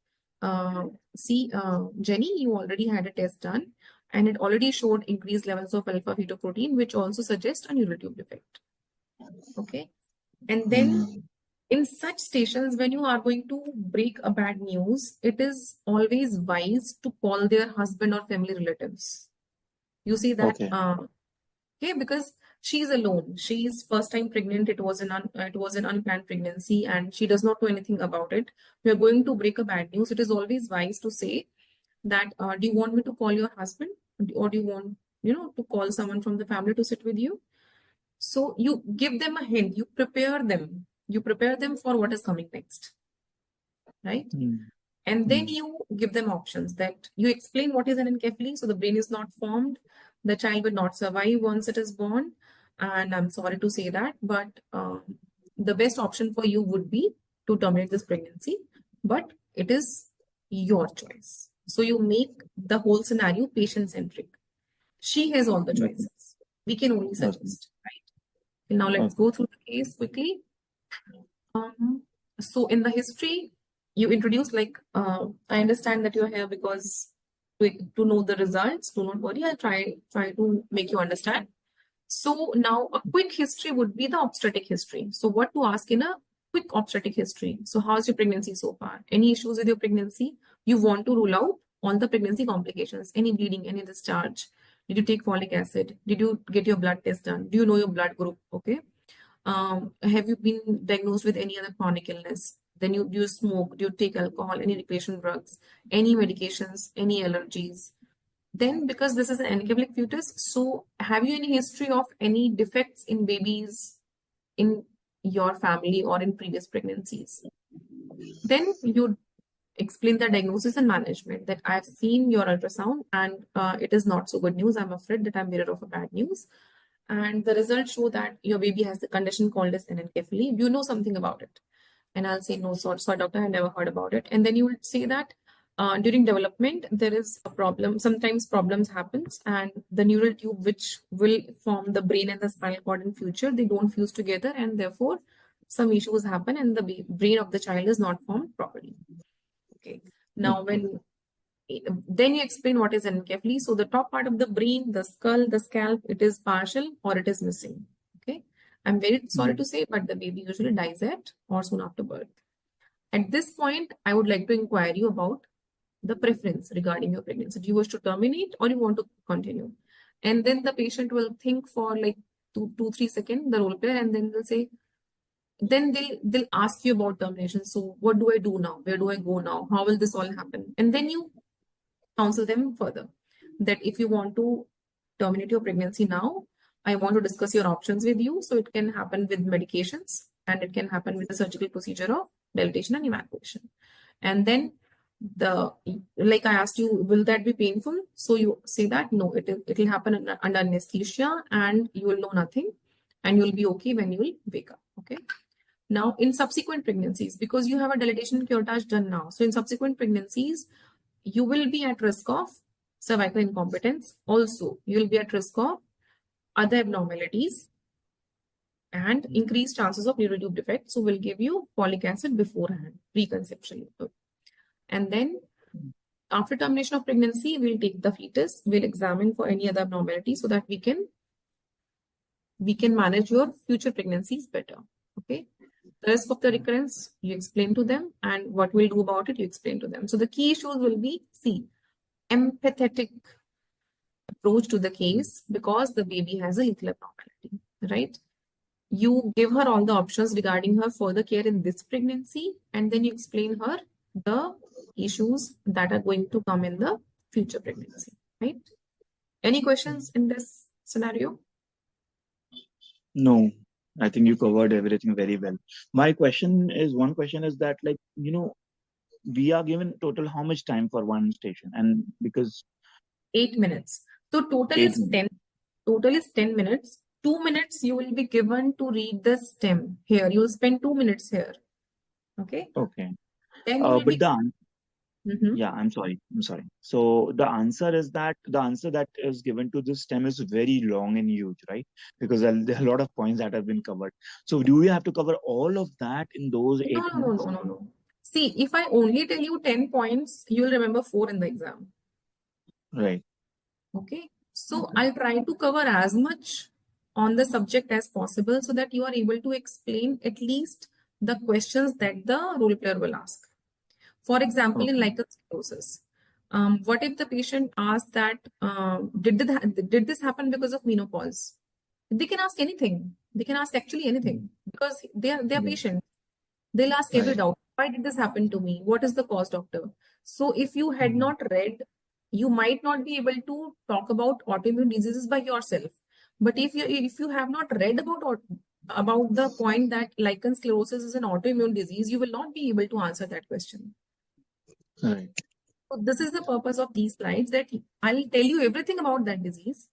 Jenny, you already had a test done, and it already showed increased levels of alpha fetoprotein, which also suggests a neural tube defect. Okay. And then in such stations, when you are going to break a bad news, it is always wise to call their husband or family relatives. You see that, okay, because she's alone. She's first time pregnant. It was an unplanned pregnancy, and she does not know anything about it. We are going to break a bad news. It is always wise to say that, do you want me to call your husband, or do you want, to call someone from the family to sit with you? So you give them a hint. You prepare them. You prepare them for what is coming next, right? And then you give them options, that you explain what is an encephaly. So the brain is not formed. The child will not survive once it is born. And I'm sorry to say that, but the best option for you would be to terminate this pregnancy, but it is your choice. So you make the whole scenario patient-centric. She has all the choices. We can only suggest, right? Now let's go through the case quickly. So in the history, you introduced, like, I understand that you're here because to know the results. Do not worry, I'll try to make you understand. So now a quick history would be the obstetric history. So what to ask in a quick obstetric history? So how's your pregnancy so far? Any issues with your pregnancy? You want to rule out all the pregnancy complications, any bleeding, any discharge. Did you take folic acid? Did you get your blood test done? Do you know your blood group? Okay. Have you been diagnosed with any other chronic illness? Then do you smoke? Do you take alcohol? Any recreational drugs? Any medications? Any allergies? Then, because this is an encephalic fetus, so have you any history of any defects in babies in your family or in previous pregnancies? Then you explain the diagnosis and management, that I've seen your ultrasound and it is not so good news. I'm afraid that I'm bearer of a bad news. And the results show that your baby has a condition called as anencephaly. Do you know something about it? And I'll say, no, sorry, doctor, I never heard about it. And then you will say that during development, there is a problem. Sometimes problems happens, and the neural tube, which will form the brain and the spinal cord in future, they don't fuse together, and therefore some issues happen, and the brain of the child is not formed properly. Okay. Now, then you explain what is anencephaly. So the top part of the brain, the skull, the scalp, it is partial or it is missing. Okay. I'm very sorry to say, but the baby usually dies at or soon after birth. At this point, I would like to inquire you about the preference regarding your pregnancy. Do you wish to terminate or you want to continue? And then the patient will think for like 2-3 seconds, the role player, and then they'll say, then they'll ask you about termination. So what do I do now? Where do I go now? How will this all happen? And then you counsel them further, that if you want to terminate your pregnancy now, I want to discuss your options with you. So it can happen with medications, and it can happen with the surgical procedure of dilatation and evacuation. And then like I asked you, will that be painful? So you say that no, it'll happen under anesthesia and you will know nothing and you'll be okay when you will wake up. Okay. Now in subsequent pregnancies, because you have a dilatation curettage done now, so in subsequent pregnancies, you will be at risk of cervical incompetence. Also, you will be at risk of other abnormalities and increased chances of neurotube defect. So we'll give you folic acid beforehand, preconception. And then after termination of pregnancy, we'll take the fetus, we'll examine for any other abnormality so that we can manage your future pregnancies better. Okay. The risk of the recurrence, you explain to them, and what we'll do about it, you explain to them. So the key issues will be, empathetic approach to the case because the baby has a lethal abnormality, right? You give her all the options regarding her further care in this pregnancy, and then you explain her the issues that are going to come in the future pregnancy, right? Any questions in this scenario? No, I think you covered everything very well. One question is that, like, we are given total how much time for one station, and because 8 minutes. So total 8 is minutes. 10. Total is 10 minutes. 2 minutes you will be given to read the stem. Here, you will spend 2 minutes here. Okay. Okay. Then you will But be. yeah, I'm sorry. So the answer that is given to this stem is very long and huge, right? Because there are a lot of points that have been covered. So do we have to cover all of that in those 8 minutes? No. See, if I only tell you 10 points, you will remember 4 in the exam. Right. Okay. So I'll try to cover as much on the subject as possible so that you are able to explain at least the questions that the role player will ask. For example, in Okay. lichen sclerosis, what if the patient asks that, did this happen because of menopause? They can ask anything. They can ask actually anything because they are patient. They'll ask every Right. doubt. Why did this happen to me? What is the cause, doctor? So if you had not read, you might not be able to talk about autoimmune diseases by yourself. But if you have not read about the point that lichen sclerosis is an autoimmune disease, you will not be able to answer that question. Right. So this is the purpose of these slides, that I'll tell you everything about that disease.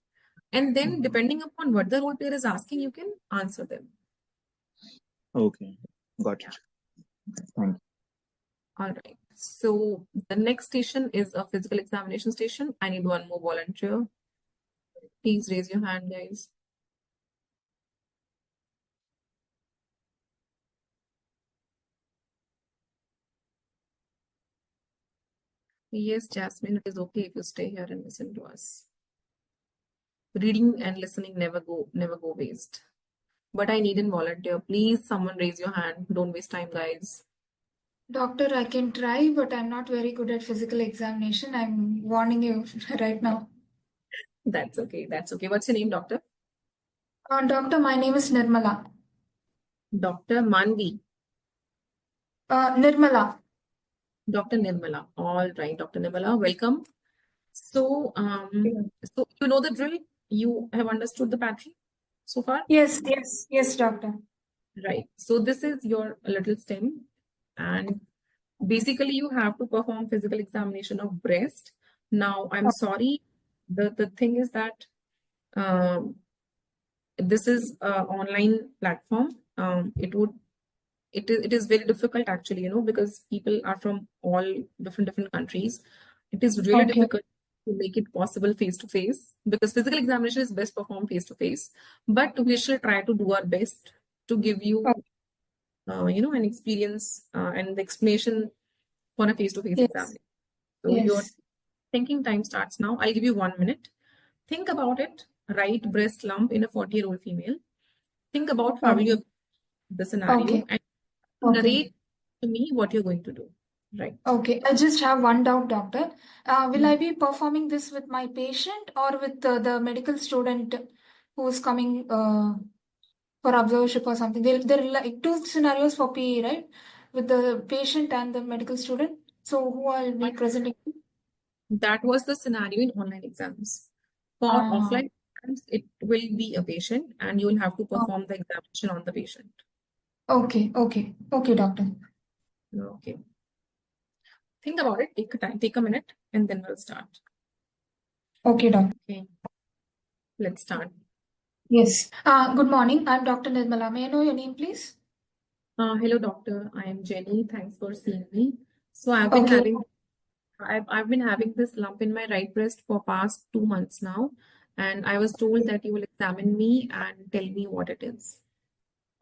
And then depending upon what the role player is asking, you can answer them. Okay. Got it. Thank you. All right. So the next station is a physical examination station. I need one more volunteer. Please raise your hand, guys. Yes, Jasmine, it is okay if you stay here and listen to us. Reading and listening never go waste. But I need a volunteer. Please, someone raise your hand. Don't waste time, guys. Doctor, I can try, but I'm not very good at physical examination. I'm warning you right now. That's okay. That's okay. What's your name, doctor? Doctor, my name is Nirmala. Dr. Manvi. Nirmala. Dr. Nirmala. All right, Dr. Nirmala, welcome. So, so you know the drill? You have understood the pattern so far? Yes, doctor. Right. So this is your little stem, and basically you have to perform physical examination of breast. Now, I'm sorry, the thing is that this is an online platform. It is very difficult actually, because people are from all different countries. It is really difficult to make it possible face to face, because physical examination is best performed face to face. But we shall try to do our best to give you, an experience and the explanation for a face to face examination. So your thinking time starts now. I'll give you 1 minute. Think about it. Right breast lump in a 40-year-old female. Think about how you the scenario and narrate to me what you're going to do. Right. Okay, I just have one doubt, doctor. Will I be performing this with my patient or with the medical student who's coming for observership or something? There are like two scenarios for PE, right? With the patient and the medical student. So who I'll be presenting? That was the scenario in online exams. For offline exams, it will be a patient and you will have to perform the examination on the patient. Okay, doctor. Okay. Think about it. Take a time. Take a minute, and then we'll start. Okay, doctor. Okay. Let's start. Yes. Good morning. I'm Dr. Nirmala. May I know your name, please? Hello, doctor. I am Jenny. Thanks for seeing me. So I've been Okay. having this lump in my right breast for past 2 months now, and I was told that you will examine me and tell me what it is.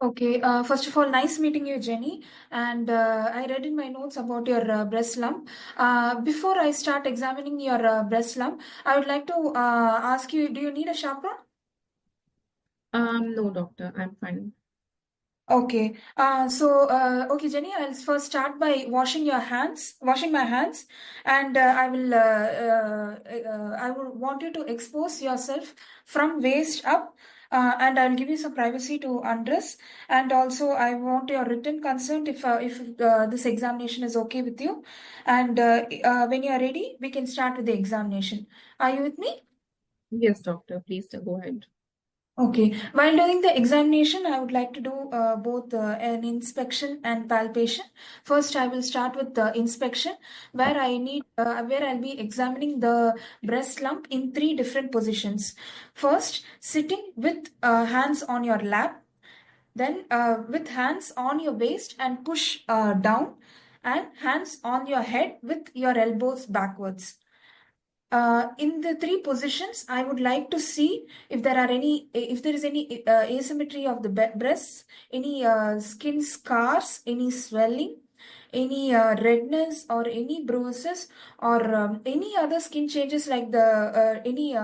Okay. First of all, nice meeting you, Jenny. And I read in my notes about your breast lump. Before I start examining your breast lump, I would like to ask you, do you need a chaperone? No, doctor. I'm fine. Okay. Okay, Jenny, I'll first start by washing my hands, and I will want you to expose yourself from waist up, and I'll give you some privacy to undress, and also I want your written consent if this examination is okay with you, and when you are ready, we can start with the examination. Are you with me? Yes, doctor. Please go ahead. Okay. While doing the examination, I would like to do both an inspection and palpation. First, I will start with the inspection, where I'll be examining the breast lump in 3 different positions. First, sitting with hands on your lap, then with hands on your waist and push down, and hands on your head with your elbows backwards. In the 3 positions, I would like to see if there is any asymmetry of the breasts, any skin scars, any swelling, any redness or any bruises, or any other skin changes like any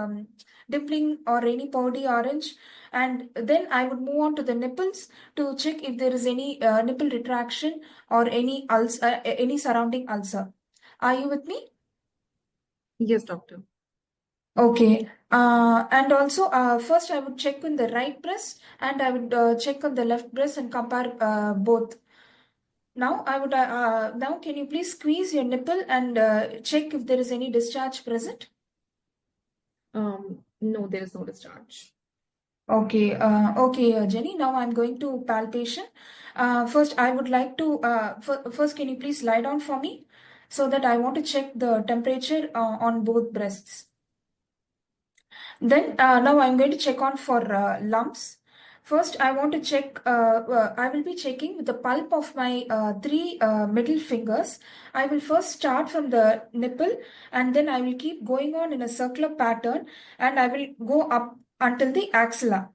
dimpling or any powdery orange. And then I would move on to the nipples to check if there is any nipple retraction or any surrounding ulcer. Are you with me? Yes, doctor. Okay. And also, first I would check on the right breast and I would check on the left breast and compare both. Now, now can you please squeeze your nipple and check if there is any discharge present? No, there is no discharge. Okay. Jenny. Now I'm going to palpation. First, I would like to first, can you please lie down for me so that I want to check the temperature on both breasts. Then now I'm going to check on for lumps. First, I want to check, I will be checking with the pulp of my 3 middle fingers. I will first start from the nipple and then I will keep going on in a circular pattern and I will go up until the axilla.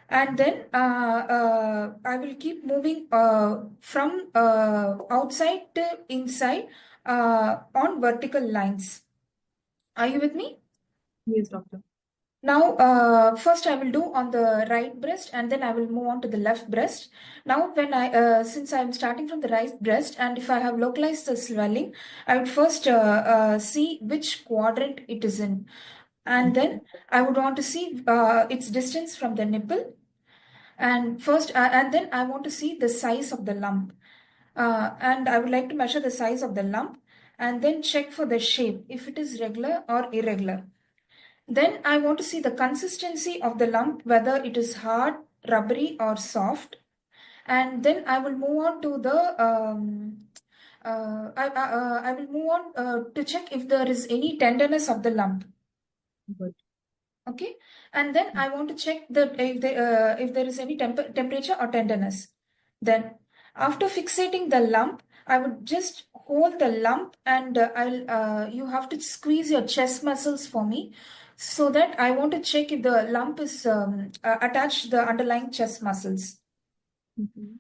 And then I will keep moving from outside to inside on vertical lines. Are you with me? Yes, doctor. Now, first I will do on the right breast and then I will move on to the left breast. Now, since I'm starting from the right breast and if I have localized the swelling, I would first see which quadrant it is in. And then I would want to see its distance from the nipple. And then I want to see the size of the lump. And I would like to measure the size of the lump and then check for the shape, if it is regular or irregular. Then I want to see the consistency of the lump, whether it is hard, rubbery, or soft. And then I will move on to I will move on to check if there is any tenderness of the lump. Good. Okay. And then I want to check if there is any temperature or tenderness. Then after fixating the lump, I would just hold the lump and you have to squeeze your chest muscles for me so that I want to check if the lump is attached to the underlying chest muscles. Mhm.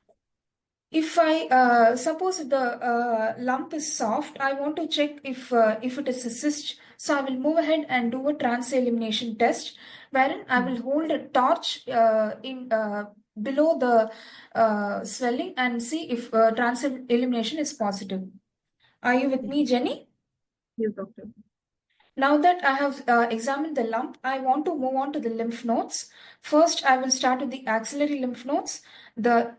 If I suppose the lump is soft, I want to check if it is a cyst. So I will move ahead and do a trans elimination test, wherein I will hold a torch in below the swelling and see if trans elimination is positive. Are you with me, Jenny? Yes, doctor. Now that I have examined the lump, I want to move on to the lymph nodes. First, I will start with the axillary lymph nodes, then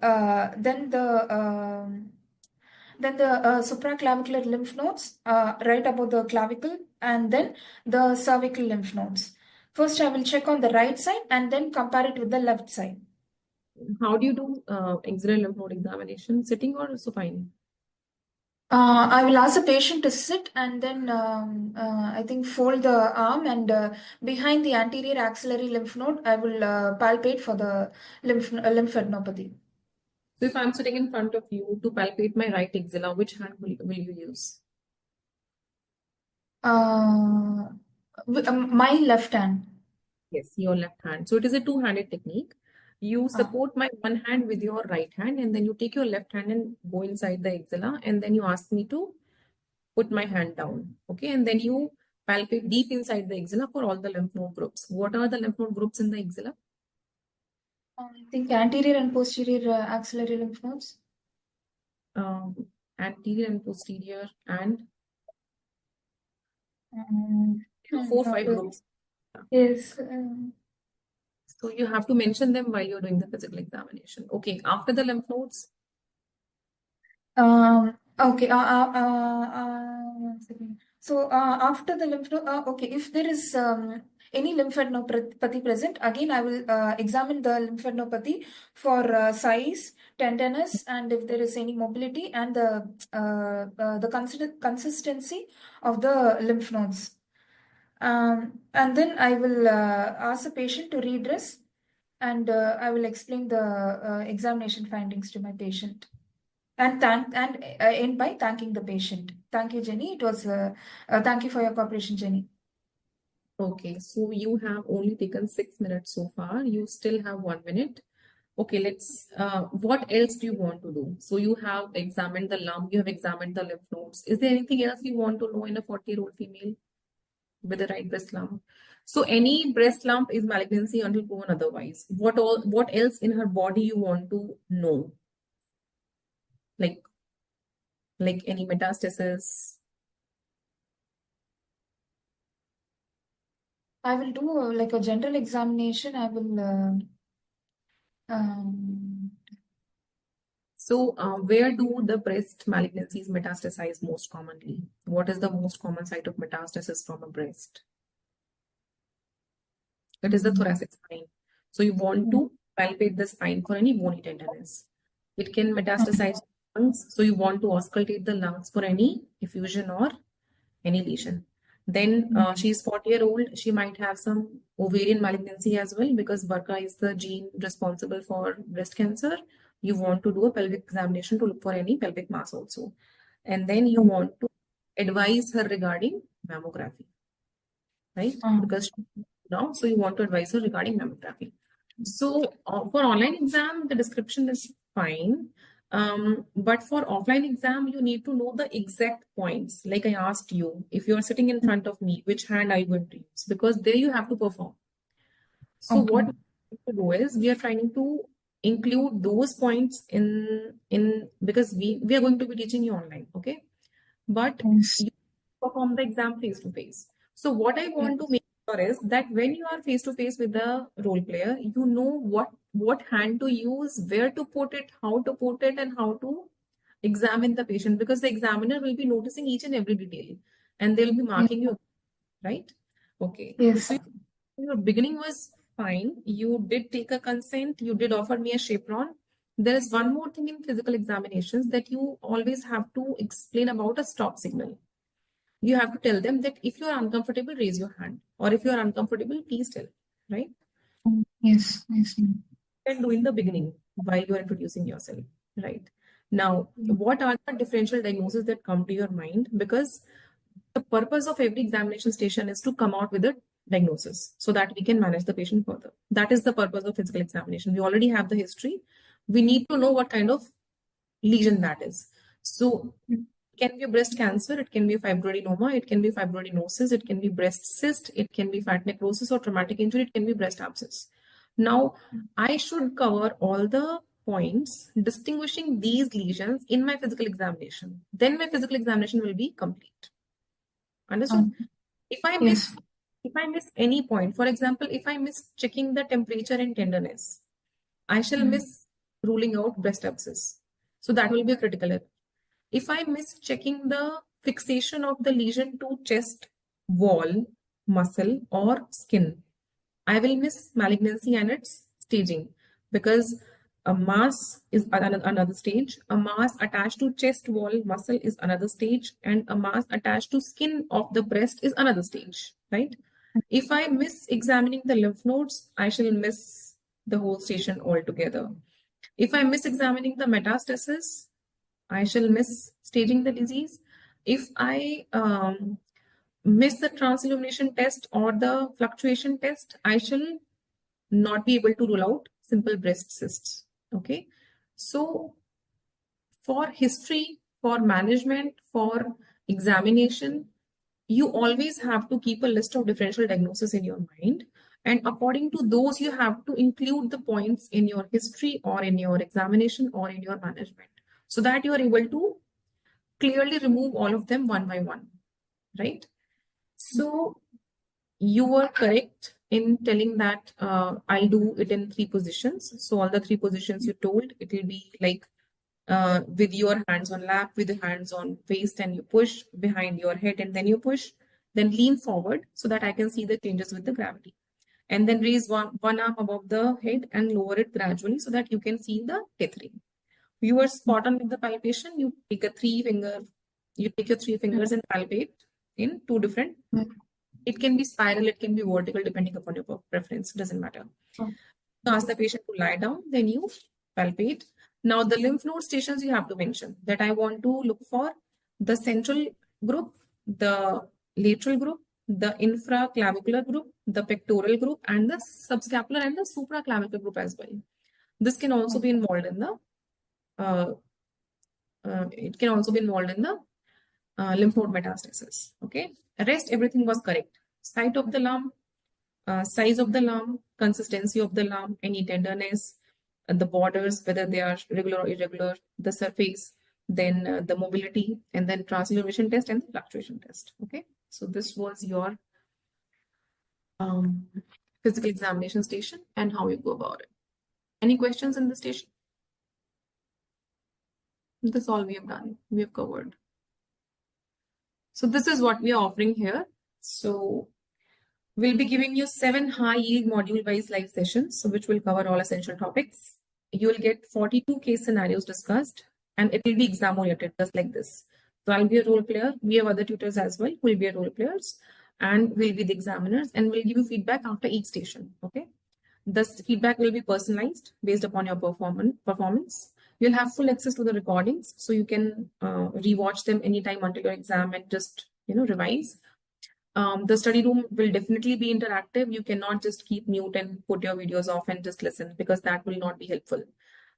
the supraclavicular lymph nodes right above the clavicle, and then the cervical lymph nodes. First, I will check on the right side and then compare it with the left side. How do you do axillary lymph node examination? Sitting or supine? I will ask the patient to sit and then I think fold the arm, and behind the anterior axillary lymph node, I will palpate for the lymphadenopathy. So if I'm sitting in front of you to palpate my right axilla, which hand will you use? My left hand. Yes, your left hand. So it is a two-handed technique. You support my one hand with your right hand, and then you take your left hand and go inside the axilla, and then you ask me to put my hand down. Okay, and then you palpate deep inside the axilla for all the lymph node groups. What are the lymph node groups in the axilla? I think anterior and posterior axillary lymph nodes. Anterior and posterior, and Um, 4-5 groups. Yes. So you have to mention them while you're doing the physical examination. Okay, after the lymph nodes. Okay. One second. So after the lymph node, okay, if there is any lymphadenopathy present, again I will examine the lymphadenopathy for size, tenderness, and if there is any mobility, and the consistency of the lymph nodes. And then I will ask the patient to redress, and I will explain the examination findings to my patient. And end by thanking the patient. Thank you, Jenny. It was thank you for your cooperation, Jenny. Okay, so you have only taken 6 minutes so far. You still have 1 minute. Okay, let's, what else do you want to do? So you have examined the lump, you have examined the lymph nodes. Is there anything else you want to know in a 40-year-old female with a right breast lump? So any breast lump is malignancy until proven otherwise. What else in her body you want to know? Like any metastasis? I will do like a general examination. I will. So where do the breast malignancies metastasize most commonly? What is the most common site of metastasis from a breast? It is the thoracic spine. So you want to palpate the spine for any bony tenderness. It can metastasize lungs. So you want to auscultate the lungs for any effusion or any lesion. Then she's 40-year-old. She might have some ovarian malignancy as well, because BRCA is the gene responsible for breast cancer. You want to do a pelvic examination to look for any pelvic mass also. And then you want to advise her regarding mammography, right? Because now, so you want to advise her regarding mammography. So for online exam, the description is fine. But for offline exam, you need to know the exact points. Like I asked you, if you're sitting in front of me, which hand are you going to use? Because there you have to perform. So what we need to do is we are trying to include those points in because we are going to be teaching you online, okay? But you perform the exam face to face. So what I want to make sure is that when you are face to face with the role player, you know what hand to use, where to put it, how to put it, and how to examine the patient, because the examiner will be noticing each and every detail and they'll be marking you, right? Okay. Yes. So your beginning was fine. You did take a consent. You did offer me a chaperone. There is one more thing in physical examinations that you always have to explain about a stop signal. You have to tell them that if you are uncomfortable, raise your hand, or if you are uncomfortable, please tell, right? Yes. Yes. And do in the beginning while you are introducing yourself, right? Now, what are the differential diagnoses that come to your mind? Because the purpose of every examination station is to come out with a diagnosis so that we can manage the patient further. That is the purpose of physical examination. We already have the history. We need to know what kind of lesion that is. So it can be a breast cancer, it can be a fibroadenoma, it can be fibroadenosis, it can be breast cyst, it can be fat necrosis or traumatic injury, it can be breast abscess. Now, I should cover all the points distinguishing these lesions in my physical examination. Then my physical examination will be complete. Understood? If I miss any point, for example, if I miss checking the temperature and tenderness, I shall miss ruling out breast abscess. So that will be a critical error. If I miss checking the fixation of the lesion to chest, wall, muscle, or skin, I will miss malignancy and its staging, because A mass is another stage. A mass attached to chest wall muscle is another stage, and a mass attached to skin of the breast is another stage, right? If I miss examining the lymph nodes, I shall miss the whole station altogether. If I miss examining the metastasis, I shall miss staging the disease. If I miss the transillumination test or the fluctuation test, I shall not be able to rule out simple breast cysts. Okay. So for history, for management, for examination, you always have to keep a list of differential diagnosis in your mind. And according to those, you have to include the points in your history or in your examination or in your management so that you are able to clearly remove all of them one by one, right? So you were correct in telling that I'll do it in 3 positions. So all the 3 positions you told, it will be like with your hands on lap, with the hands on waist, and you push behind your head and then you push, then lean forward so that I can see the changes with the gravity. And then raise one arm above the head and lower it gradually so that you can see the tethering. You were spot on with the palpation. You take your 3 fingers and palpate in 2 different. It can be spiral, it can be vertical, depending upon your preference. Doesn't matter. You ask the patient to lie down, then you palpate. Now the lymph node stations you have to mention that I want to look for the central group, the lateral group, the infraclavicular group, the pectoral group, and the subscapular and the supraclavicular group as well. This can also be involved in the lymph node metastasis. Okay, rest everything was correct. Site of the lump, size of the lump, consistency of the lump, any tenderness, the borders, whether they are regular or irregular, the surface, then the mobility, and then transillumination test and the fluctuation test. Okay, so this was your physical examination station and how you go about it. Any questions in the station? That's all we have done. We have covered. So this is what we are offering here. So we'll be giving you 7 high-yield module-wise live sessions, which will cover all essential topics. You will get 42 case scenarios discussed, and it will be exam-oriented, just like this. So I'll be a role player. We have other tutors as well who will be role players, and we'll be the examiners, and we'll give you feedback after each station. Okay. This feedback will be personalized based upon your performance. You'll have full access to the recordings, so you can rewatch them anytime until your exam and just revise. The study room will definitely be interactive. You cannot just keep mute and put your videos off and just listen, because that will not be helpful.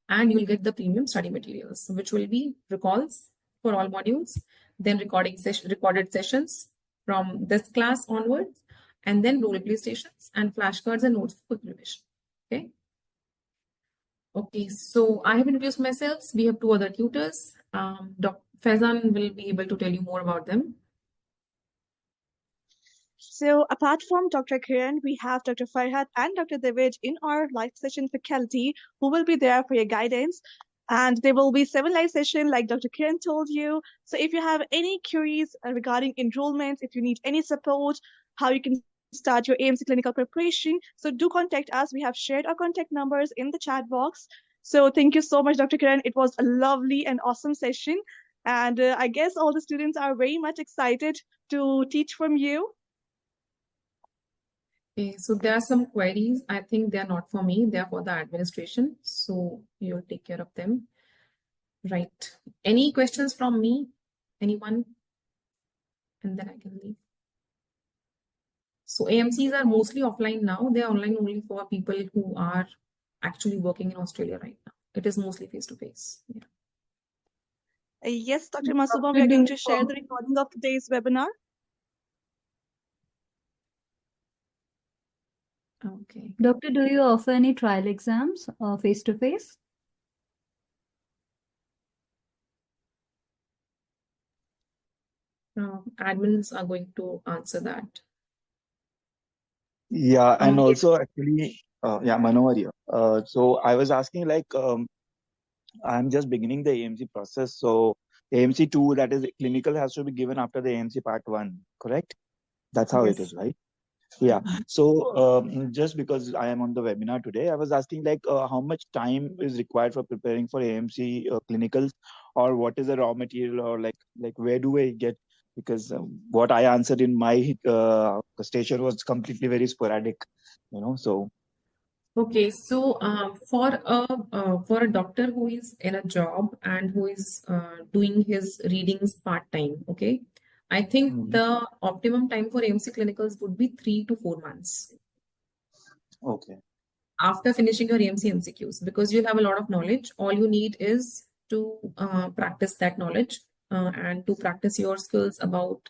And you'll get the premium study materials, which will be recalls for all modules, then recorded sessions from this class onwards, and then role play stations and flashcards and notes for quick revision. Okay. Okay, so I have introduced myself. We have 2 other tutors. Dr. Faizan will be able to tell you more about them. So apart from Dr. Kiran, we have Dr. Farhad and Dr. David in our live session faculty who will be there for your guidance. And there will be 7 live sessions like Dr. Kiran told you. So if you have any queries regarding enrollment, if you need any support, how you can start your AMC clinical preparation, so do contact us. We have shared our contact numbers in the chat box. So thank you so much, Dr. Kiran. It was a lovely and awesome session. And I guess all the students are very much excited to teach from you. Okay, so there are some queries. I think they are not for me. They are for the administration. So you'll take care of them. Right. Any questions from me? Anyone? And then I can leave. So AMCs are mostly offline now. They are online only for people who are actually working in Australia right now. It is mostly face-to-face. Yeah. Yes, Dr. Masubah, we are going to share the recording of today's webinar. Okay. Doctor, do you offer any trial exams face-to-face? Admins are going to answer that. Yeah, and also actually, Manohar here. So I was asking, like, I'm just beginning the AMC process. So AMC 2, that is clinical, has to be given after the AMC part 1, correct? That's how it Yes. is, right? Yeah. So just because I am on the webinar today, I was asking like how much time is required for preparing for AMC clinicals, or what is the raw material, or like where do I get? Because what I answered in my station was completely very sporadic, So Okay, so for a doctor who is in a job and who is doing his readings part-time, okay, I think the optimum time for AMC clinicals would be 3 to 4 months okay, after finishing your AMC MCQs, because you'll have a lot of knowledge. All you need is to practice that knowledge and to practice your skills about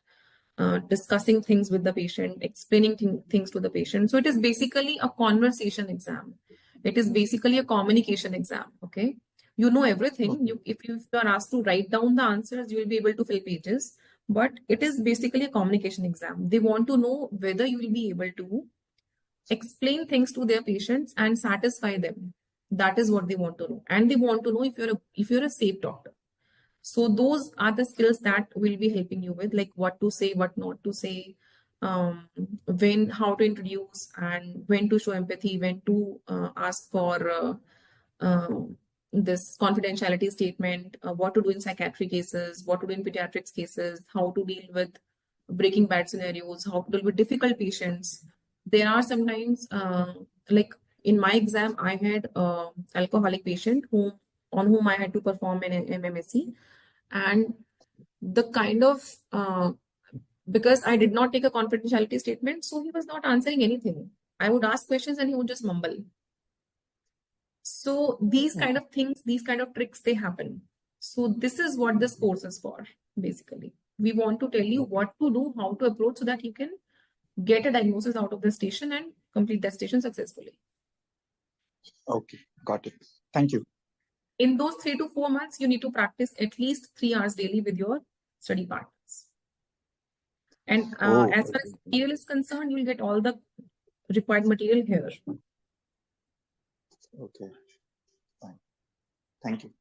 discussing things with the patient, explaining things to the patient. So it is basically a conversation exam. It is basically a communication exam. Okay, you know everything. If you are asked to write down the answers, you will be able to fill pages. But it is basically a communication exam. They want to know whether you will be able to explain things to their patients and satisfy them. That is what they want to know, and they want to know if you're a safe doctor. So those are the skills that will be helping you with, like what to say, what not to say, how to introduce, and when to show empathy, when to ask for this confidentiality statement, what to do in psychiatric cases, what to do in pediatrics cases, how to deal with breaking bad scenarios, how to deal with difficult patients. There are sometimes, like in my exam, I had alcoholic patient on whom I had to perform an MMSE, and the kind of because I did not take a confidentiality statement, so he was not answering anything. I would ask questions and he would just mumble. So these kind of things, these kind of tricks, they happen. So this is what this course is for, basically. We want to tell you what to do, how to approach, so that you can get a diagnosis out of the station and complete that station successfully. Okay, got it. Thank you. In those 3 to 4 months, you need to practice at least 3 hours daily with your study partners. And as far as material is concerned, you'll get all the required material here. Okay, fine. Thank you.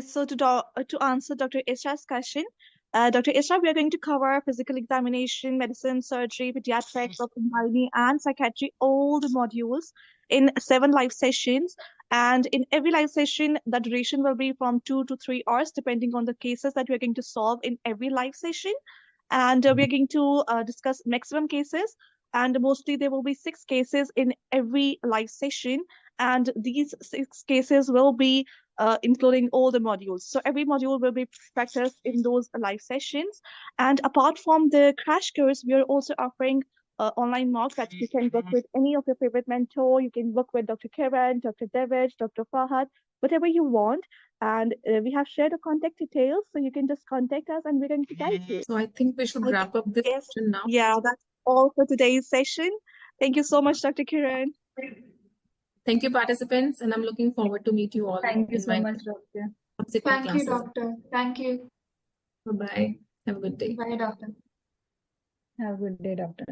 So to answer Dr. Isra's question, Dr. Isra, we are going to cover physical examination, medicine, surgery, pediatrics, gynae, and psychiatry, all the modules in 7 live sessions. And in every live session, the duration will be from 2 to 3 hours, depending on the cases that we are going to solve in every live session. And we are going to discuss maximum cases. And mostly there will be 6 cases in every live session. And these 6 cases will be including all the modules. So every module will be practiced in those live sessions. And apart from the crash course, we are also offering online mocks that you can work with any of your favorite mentor. You can work with Dr. Kiran, Dr. Devaj, Dr. Fahad, whatever you want. And we have shared the contact details, so you can just contact us and we're going to guide you. So I think we should wrap up this session now. Yeah, that's all for today's session. Thank you so much, Dr. Kiran. Thank you, participants, and I'm looking forward to meet you all. Thank you so much, Doctor. Subsequent Thank you, classes. doctor. Thank you. Bye-bye. Have a good day. Bye, doctor. Have a good day, Doctor.